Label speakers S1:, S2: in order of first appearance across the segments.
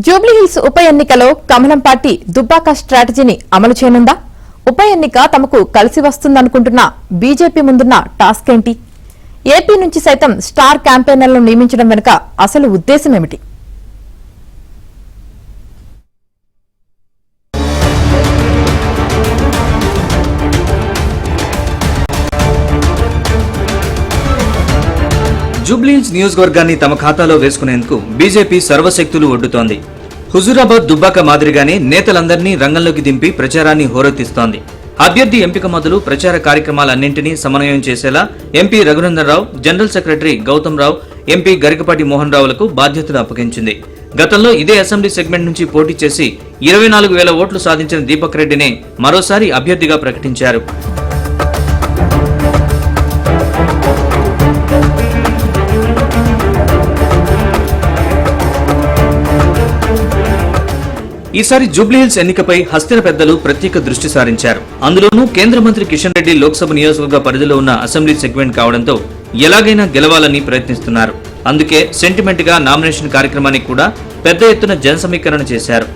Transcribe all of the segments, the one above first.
S1: జూబ్లీహిల్స్ ఉప ఎన్నికలో కమలం పార్టీ దుబ్బాక స్ట్రాటజీని అమలు చేయనుందా? ఉప ఎన్నిక తమకు కలిసి వస్తుందనుకుంటున్న బీజేపీ ముందున్న టాస్క్ ఏంటి? ఏపీ నుంచి సైతం స్టార్ క్యాంపెయినర్లను నియమించడం వెనుక అసలు ఉద్దేశమేమిటి?
S2: జూబ్లీహిల్స్ నియోజకవర్గాన్ని తమ ఖాతాలో వేసుకునేందుకు బీజేపీ సర్వశక్తులు ఒడ్డుతోంది. హుజూరాబాద్ దుబ్బాక మాదిరిగానే నేతలందరినీ రంగంలోకి దింపి ప్రచారాన్ని హోరెత్తిస్తోంది. అభ్యర్థి ఎంపిక మొదలు ప్రచార కార్యక్రమాలన్నింటినీ సమన్వయం చేసేలా MP Raghunandan Rao, general secretary Gautam రావు, ఎంపీ గరికపాటి మోహన్ రావులకు బాధ్యతలు అప్పగించింది. గతంలో ఇదే అసెంబ్లీ సెగ్మెంట్ నుంచి పోటీ చేసి 24,000 ఓట్లు సాధించిన దీపక్ రెడ్డినే మరోసారి అభ్యర్థిగా ప్రకటించారు. ఈసారి జూబ్లీహిల్స్ ఎన్నికపై హస్తిన పెద్దలు ప్రత్యేక దృష్టి సారించారు. అందులోనూ కేంద్ర మంత్రి కిషన్ రెడ్డి లోక్సభ నియోజకవర్గ పరిధిలో ఉన్న అసెంబ్లీ సెగ్మెంట్ కావడంతో ఎలాగైనా గెలవాలని ప్రయత్నిస్తున్నారు. అందుకే సెంటిమెంట్ గా నామినేషన్ కార్యక్రమానికి కూడా పెద్ద ఎత్తున జన సమీకరణ చేశారు.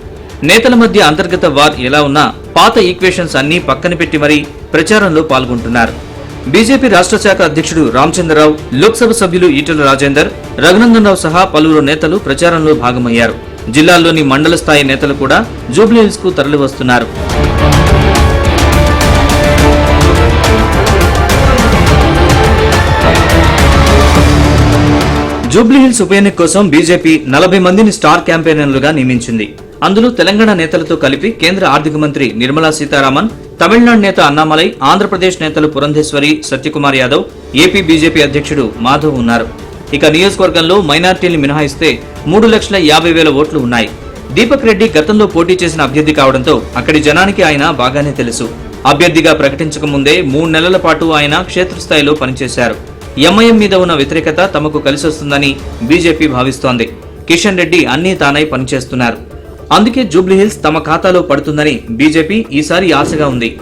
S2: నేతల మధ్య అంతర్గత వార్ ఎలా ఉన్నా పాత ఈక్వేషన్స్ అన్ని పక్కన పెట్టి మరీ ప్రచారంలో పాల్గొంటున్నారు. బీజేపీ రాష్ట్ర శాఖ అధ్యక్షుడు రామచంద్రరావు, లోక్సభ సభ్యులు ఈటెల రాజేందర్, రఘునందన్ రావు సహా పలువురు నేతలు ప్రచారంలో భాగమయ్యారు. జిల్లాల్లోని మండల స్థాయి నేతలు కూడా జూబ్లీహిల్స్ కు తరలివస్తున్నారు. జూబ్లీహిల్స్ ఉప ఎన్నిక కోసం బీజేపీ 40 మందిని స్టార్ క్యాంపెయినర్లుగా నియమించింది. అందులో తెలంగాణ నేతలతో కలిపి కేంద్ర ఆర్థిక మంత్రి నిర్మలా సీతారామన్, తమిళనాడు నేత అన్నామలై, ఆంధ్రప్రదేశ్ నేతలు పురంధేశ్వరి, సత్యకుమార్ యాదవ్, ఏపీ బీజేపీ అధ్యక్షుడు మాధవ్ ఉన్నారు. ఇక నియోజకవర్గంలో మైనార్టీలు మినహాయిస్తే 3,50,000 ఓట్లు ఉన్నాయి. దీపక్ రెడ్డి గతంలో పోటీ చేసిన అభ్యర్థి కావడంతో అక్కడి జనానికి ఆయన బాగానే తెలుసు. అభ్యర్థిగా ప్రకటించక ముందే 3 నెలల పాటు ఆయన క్షేత్రస్థాయిలో పనిచేశారు. ఎంఐఎం మీద ఉన్న వ్యతిరేకత తమకు కలిసొస్తుందని బీజేపీ భావిస్తోంది. కిషన్ రెడ్డి అన్నీ తానై పనిచేస్తున్నారు. అందుకే జూబ్లీహిల్స్ తమ ఖాతాలో పడుతుందని బీజేపీ ఈసారి ఆశగా ఉంది.